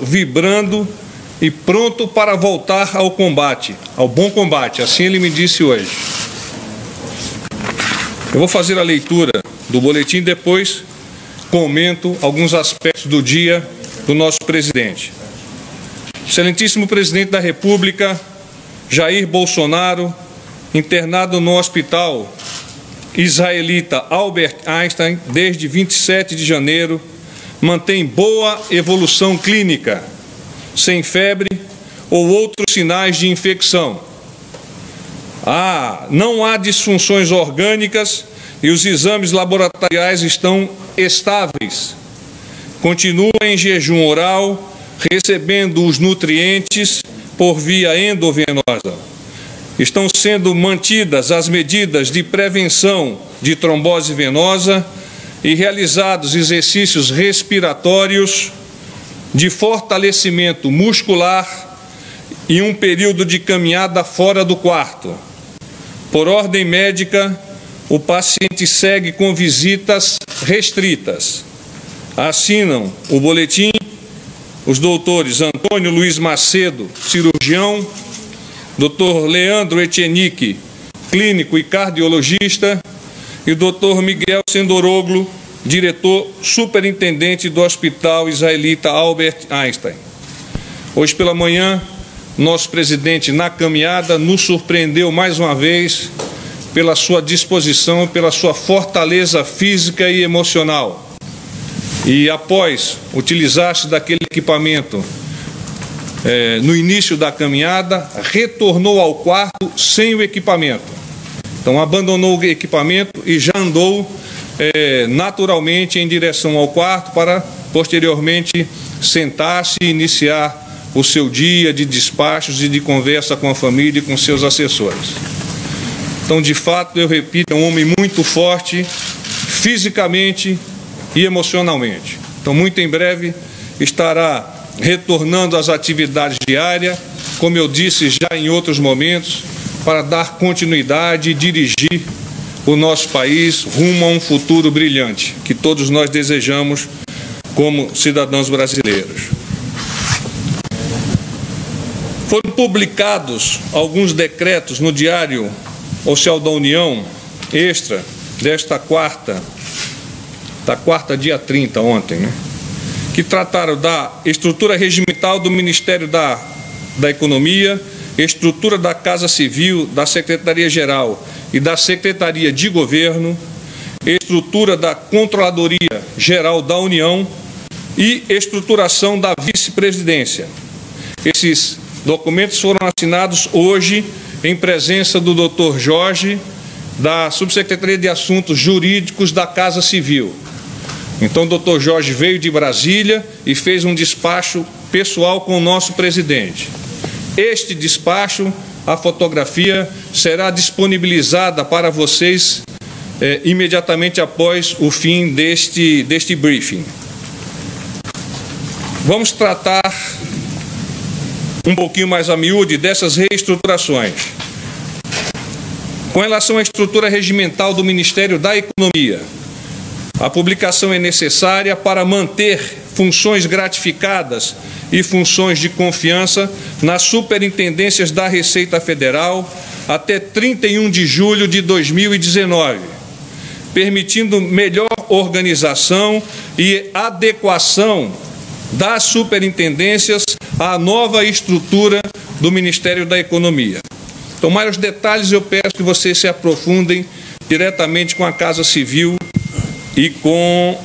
vibrando e pronto para voltar ao combate, ao bom combate, assim ele me disse hoje. Eu vou fazer a leitura do boletim, depois comento alguns aspectos do dia do nosso presidente. Excelentíssimo presidente da República, Jair Bolsonaro, internado no hospital israelita Albert Einstein desde 27 de janeiro, mantém boa evolução clínica, sem febre ou outros sinais de infecção. Não há disfunções orgânicas e os exames laboratoriais estão estáveis. Continua em jejum oral, recebendo os nutrientes por via endovenosa. Estão sendo mantidas as medidas de prevenção de trombose venosa e realizados exercícios respiratórios de fortalecimento muscular e um período de caminhada fora do quarto. Por ordem médica, o paciente segue com visitas restritas. Assinam o boletim os doutores Antônio Luiz Macedo, cirurgião, Dr. Leandro Echenique, clínico e cardiologista, e o Dr. Miguel Sendoroglu, diretor superintendente do Hospital Israelita Albert Einstein. Hoje pela manhã, nosso presidente, na caminhada, nos surpreendeu mais uma vez pela sua disposição, pela sua fortaleza física e emocional. E após utilizar-se daquele equipamento no início da caminhada, retornou ao quarto sem o equipamento. Então abandonou o equipamento e já andou naturalmente em direção ao quarto para posteriormente sentar-se e iniciar o seu dia de despachos e de conversa com a família e com seus assessores. Então, de fato, eu repito, é um homem muito forte, fisicamente e emocionalmente. Então, muito em breve, estará retornando às atividades diárias, como eu disse já em outros momentos, para dar continuidade e dirigir o nosso país rumo a um futuro brilhante, que todos nós desejamos como cidadãos brasileiros. Foram publicados alguns decretos no Diário Oficial da União, extra, desta quarta, dia 30, ontem, né? Que trataram da estrutura regimental do Ministério da Economia, estrutura da Casa Civil, da Secretaria-Geral e da Secretaria de Governo, estrutura da Controladoria Geral da União e estruturação da Vice-Presidência. Esses documentos foram assinados hoje em presença do Dr. Jorge, da Subsecretaria de Assuntos Jurídicos da Casa Civil. Então, o Dr. Jorge veio de Brasília e fez um despacho pessoal com o nosso presidente. Este despacho, a fotografia, será disponibilizada para vocês imediatamente após o fim deste briefing. Vamos tratar um pouquinho mais a miúde dessas reestruturações. Com relação à estrutura regimental do Ministério da Economia, a publicação é necessária para manter funções gratificadas e funções de confiança nas superintendências da Receita Federal até 31 de julho de 2019, permitindo melhor organização e adequação das superintendências à nova estrutura do Ministério da Economia. Então, maiores detalhes eu peço que vocês se aprofundem diretamente com a Casa Civil e com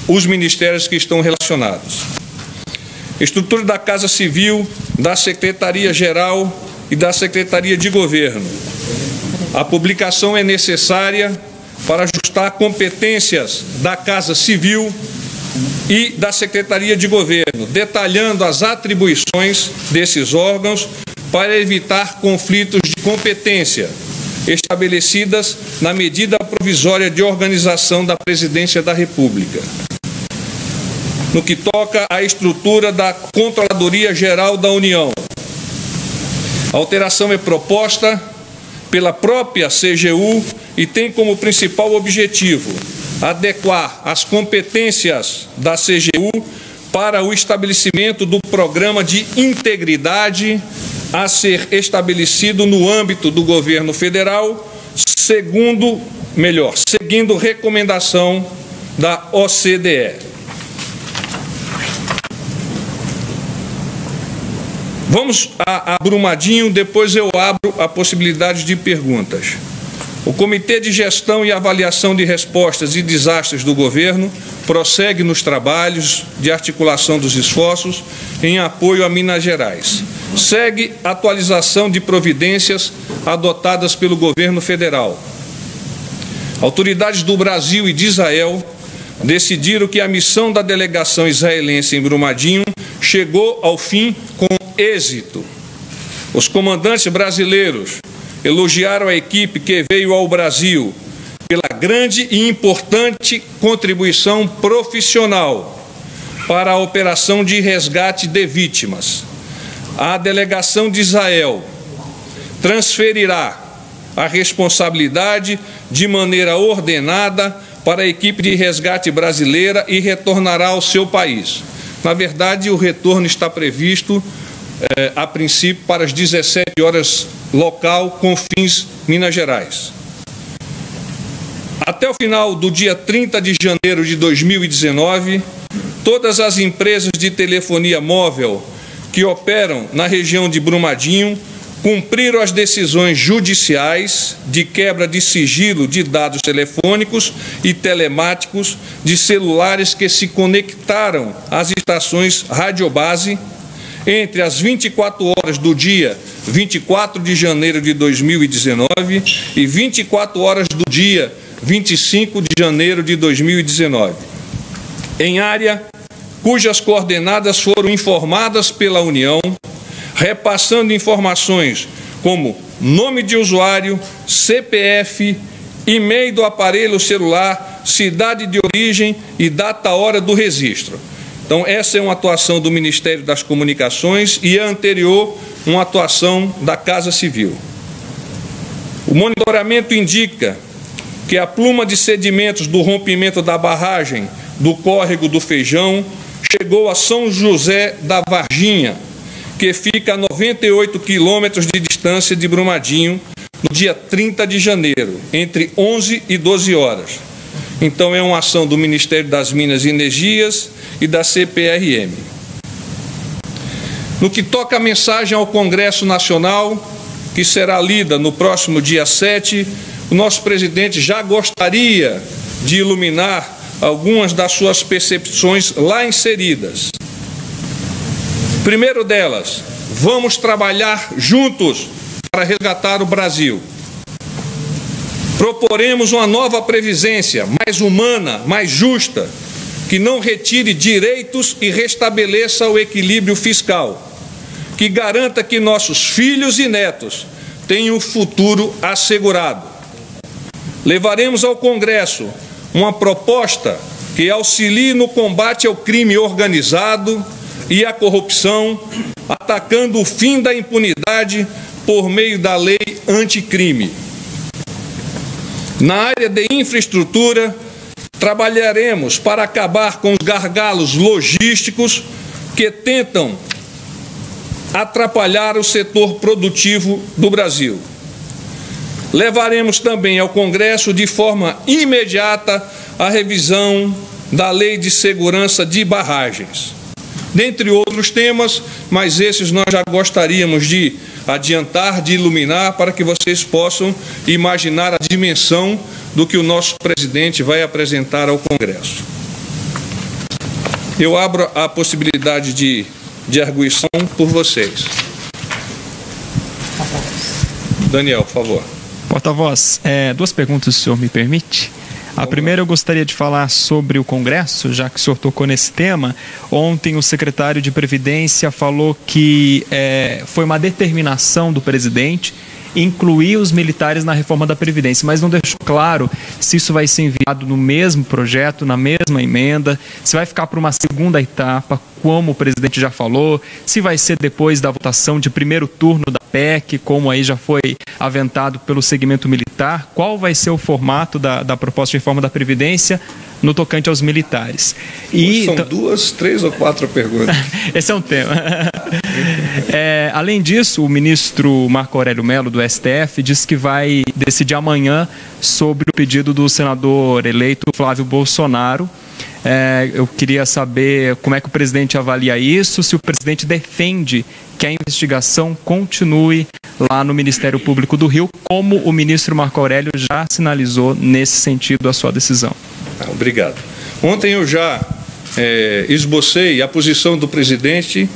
os ministérios que estão relacionados. Estrutura da Casa Civil, da Secretaria-Geral e da Secretaria de Governo. A publicação é necessária para ajustar competências da Casa Civil e da Secretaria de Governo, detalhando as atribuições desses órgãos para evitar conflitos de competência estabelecidas na medida provisória de organização da Presidência da República. No que toca à estrutura da Controladoria Geral da União, a alteração é proposta pela própria CGU e tem como principal objetivo adequar as competências da CGU para o estabelecimento do programa de integridade a ser estabelecido no âmbito do governo federal, seguindo recomendação da OCDE. Vamos a Brumadinho, depois eu abro a possibilidade de perguntas. O Comitê de Gestão e Avaliação de Respostas e Desastres do Governo prossegue nos trabalhos de articulação dos esforços em apoio a Minas Gerais. Segue a atualização de providências adotadas pelo governo federal. Autoridades do Brasil e de Israel decidiram que a missão da delegação israelense em Brumadinho chegou ao fim com êxito. Os comandantes brasileiros elogiaram a equipe que veio ao Brasil pela grande e importante contribuição profissional para a operação de resgate de vítimas. A delegação de Israel transferirá a responsabilidade de maneira ordenada para a equipe de resgate brasileira e retornará ao seu país. Na verdade, o retorno está previsto, a princípio, para as 17 horas local, com fins Minas Gerais. Até o final do dia 30 de janeiro de 2019, todas as empresas de telefonia móvel que operam na região de Brumadinho cumpriram as decisões judiciais de quebra de sigilo de dados telefônicos e telemáticos de celulares que se conectaram às estações radiobase entre as 24 horas do dia 24 de janeiro de 2019 e 24 horas do dia 25 de janeiro de 2019, em área cujas coordenadas foram informadas pela União, repassando informações como nome de usuário, CPF, e-mail do aparelho celular, cidade de origem e data-hora do registro. Então, essa é uma atuação do Ministério das Comunicações e a anterior, uma atuação da Casa Civil. O monitoramento indica que a pluma de sedimentos do rompimento da barragem do Córrego do Feijão chegou a São José da Varginha, que fica a 98 quilômetros de distância de Brumadinho, no dia 30 de janeiro, entre 11 e 12 horas. Então, é uma ação do Ministério das Minas e Energias e da CPRM. No que toca a mensagem ao Congresso Nacional, que será lida no próximo dia 7, o nosso presidente já gostaria de iluminar algumas das suas percepções lá inseridas. Primeiro delas, vamos trabalhar juntos para resgatar o Brasil. Proporemos uma nova previdência, mais humana, mais justa, que não retire direitos e restabeleça o equilíbrio fiscal, que garanta que nossos filhos e netos tenham um futuro assegurado. Levaremos ao Congresso uma proposta que auxilie no combate ao crime organizado e à corrupção, atacando o fim da impunidade por meio da lei anticrime. Na área de infraestrutura, trabalharemos para acabar com os gargalos logísticos que tentam atrapalhar o setor produtivo do Brasil. Levaremos também ao Congresso de forma imediata a revisão da Lei de Segurança de Barragens, dentre outros temas, mas esses nós já gostaríamos de adiantar, de iluminar, para que vocês possam imaginar a dimensão do que o nosso presidente vai apresentar ao Congresso. Eu abro a possibilidade de arguição por vocês. Daniel, por favor. Porta-voz, duas perguntas, se o senhor me permite. A primeira, eu gostaria de falar sobre o Congresso, já que o senhor tocou nesse tema. Ontem o secretário de Previdência falou que foi uma determinação do presidente incluir os militares na reforma da Previdência, mas não deixou claro se isso vai ser enviado no mesmo projeto, na mesma emenda, se vai ficar para uma segunda etapa, como o presidente já falou, se vai ser depois da votação de primeiro turno da PEC, como aí já foi aventado pelo segmento militar, qual vai ser o formato da proposta de reforma da Previdência no tocante aos militares. E são 2, 3 ou 4 perguntas. Esse é um tema. Além disso, o ministro Marco Aurélio Mello, do STF, disse que vai decidir amanhã sobre o pedido do senador eleito Flávio Bolsonaro. Eu queria saber como é que o presidente avalia isso, se o presidente defende que a investigação continue lá no Ministério Público do Rio, como o ministro Marco Aurélio já sinalizou nesse sentido a sua decisão. Obrigado. Ontem eu já esbocei a posição do presidente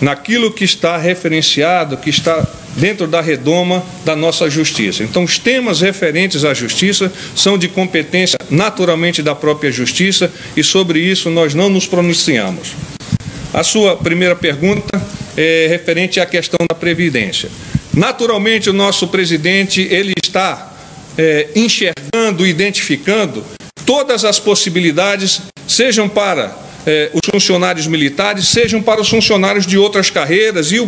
naquilo que está referenciado, que está dentro da redoma da nossa justiça. Então, os temas referentes à justiça são de competência naturalmente da própria justiça e sobre isso nós não nos pronunciamos. A sua primeira pergunta é referente à questão da Previdência. Naturalmente, o nosso presidente ele está enxergando, identificando todas as possibilidades, sejam para os funcionários militares, sejam para os funcionários de outras carreiras e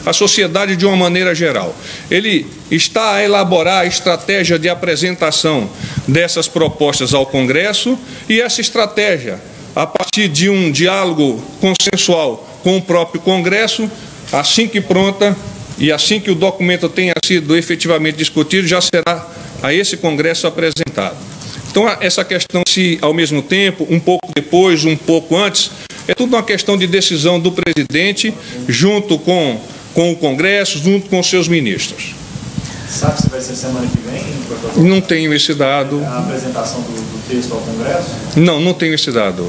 a sociedade de uma maneira geral. Ele está a elaborar a estratégia de apresentação dessas propostas ao Congresso e essa estratégia, a partir de um diálogo consensual com o próprio Congresso, assim que pronta e assim que o documento tenha sido efetivamente discutido, já será a esse Congresso apresentado. Então, essa questão, se ao mesmo tempo, um pouco depois, um pouco antes, é tudo uma questão de decisão do presidente, junto com o Congresso, junto com os seus ministros. Sabe se vai ser semana que vem? Não tenho esse dado. A apresentação do texto ao Congresso? Não tenho esse dado.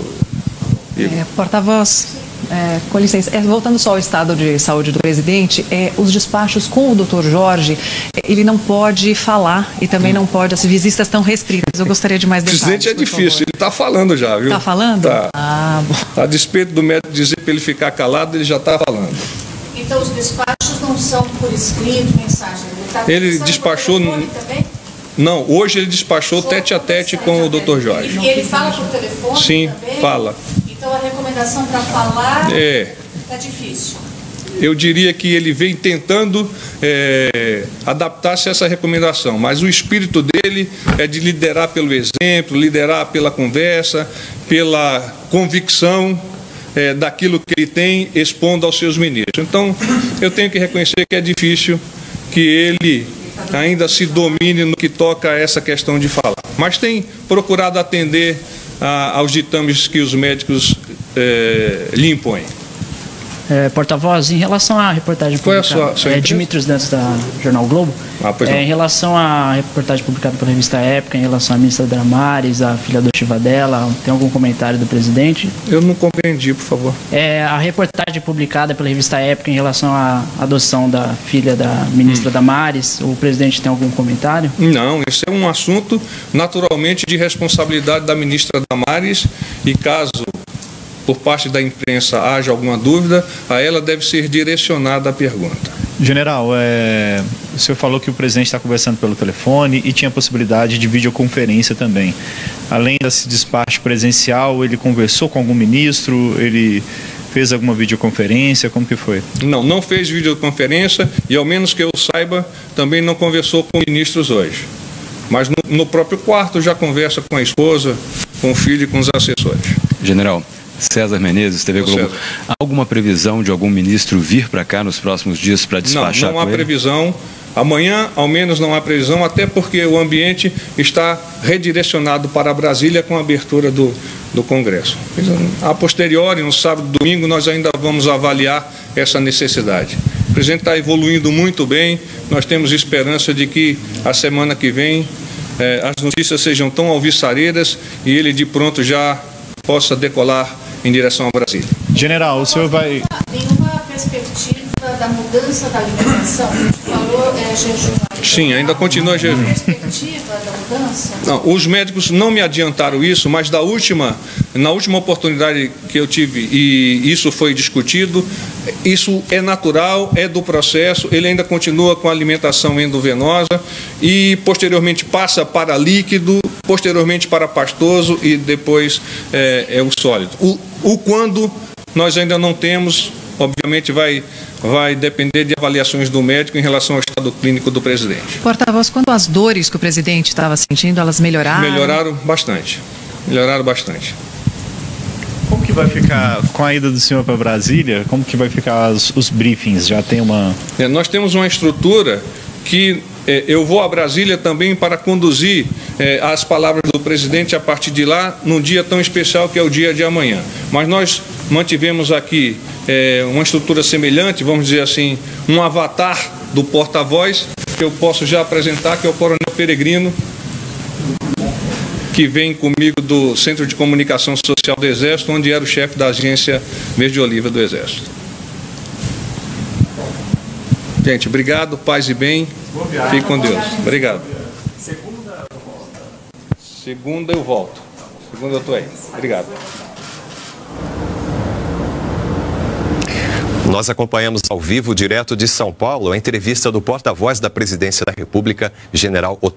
Porta-voz, com licença, voltando só ao estado de saúde do presidente, os despachos com o doutor Jorge, ele não pode falar e também não pode, as visitas estão restritas. Eu gostaria de mais detalhes. O presidente é difícil, ele está falando já, viu? Está falando? Tá. Bom. A despeito do médico dizer para ele ficar calado, ele já está falando. Então os despachos não são por escrito, mensagem? Ele despachou... Não, hoje ele despachou tete a tete com o doutor Jorge. E ele fala por telefone? Sim, também? fala. Então a recomendação para falar está difícil. Eu diria que ele vem tentando adaptar-se a essa recomendação, mas o espírito dele é de liderar pelo exemplo, liderar pela conversa, pela convicção daquilo que ele tem expondo aos seus ministros. Então, eu tenho que reconhecer que é difícil que ele ainda se domine no que toca a essa questão de falar, mas tem procurado atender aos ditames que os médicos lhe impõem. Porta-voz, em relação à reportagem publicada... Qual é a sua Dimitrios Dantas, da Jornal Globo. Em relação à reportagem publicada pela revista Época, em relação à ministra Damares, a filha adotiva dela, tem algum comentário do presidente? Eu não compreendi, por favor. A reportagem publicada pela revista Época em relação à adoção da filha da ministra Damares, o presidente tem algum comentário? Não, esse é um assunto naturalmente de responsabilidade da ministra Damares e caso por parte da imprensa haja alguma dúvida, a ela deve ser direcionada a pergunta. General, o senhor falou que o presidente está conversando pelo telefone e tinha possibilidade de videoconferência também. Além desse despacho presencial, ele conversou com algum ministro, ele fez alguma videoconferência, como que foi? Não fez videoconferência e, ao menos que eu saiba, também não conversou com ministros hoje. Mas no próprio quarto já conversa com a esposa, com o filho e com os assessores. General, César Menezes, TV Globo. Há alguma previsão de algum ministro vir para cá nos próximos dias para despachar? Não há previsão. Amanhã, ao menos, não há previsão, até porque o ambiente está redirecionado para Brasília com a abertura do Congresso. A posteriori, no sábado e domingo, nós ainda vamos avaliar essa necessidade. O presidente está evoluindo muito bem, nós temos esperança de que a semana que vem as notícias sejam tão alvissareiras e ele de pronto já possa decolar em direção a Brasília. General, o senhor vai... Nenhuma perspectiva da mudança da alimentação? A gente falou jejum. Sim, ainda continua jejum. Perspectiva da mudança? Não, os médicos não me adiantaram isso, mas da última na última oportunidade que eu tive, e isso foi discutido, isso é natural, é do processo, ele ainda continua com a alimentação endovenosa e posteriormente passa para líquido, posteriormente para pastoso e depois é o sólido. O quando nós ainda não temos, obviamente vai depender de avaliações do médico em relação ao estado clínico do presidente. Porta-voz, quando as dores que o presidente estava sentindo, elas melhoraram? Melhoraram bastante. Melhoraram bastante. Como que vai ficar, com a ida do senhor para Brasília, como que vai ficar os briefings? Já tem uma... Nós temos uma estrutura que eu vou a Brasília também para conduzir as palavras do presidente a partir de lá, num dia tão especial que é o dia de amanhã. Mas nós mantivemos aqui uma estrutura semelhante, vamos dizer assim, um avatar do porta-voz, que eu posso já apresentar, que é o Coronel Peregrino, que vem comigo do Centro de Comunicação Social do Exército, onde era o chefe da agência Verde Oliva do Exército. Gente, obrigado, paz e bem. Fique com Deus. Obrigado. Segunda eu volto. Segunda eu estou aí. Obrigado. Nós acompanhamos ao vivo, direto de São Paulo, a entrevista do porta-voz da Presidência da República, General Otávio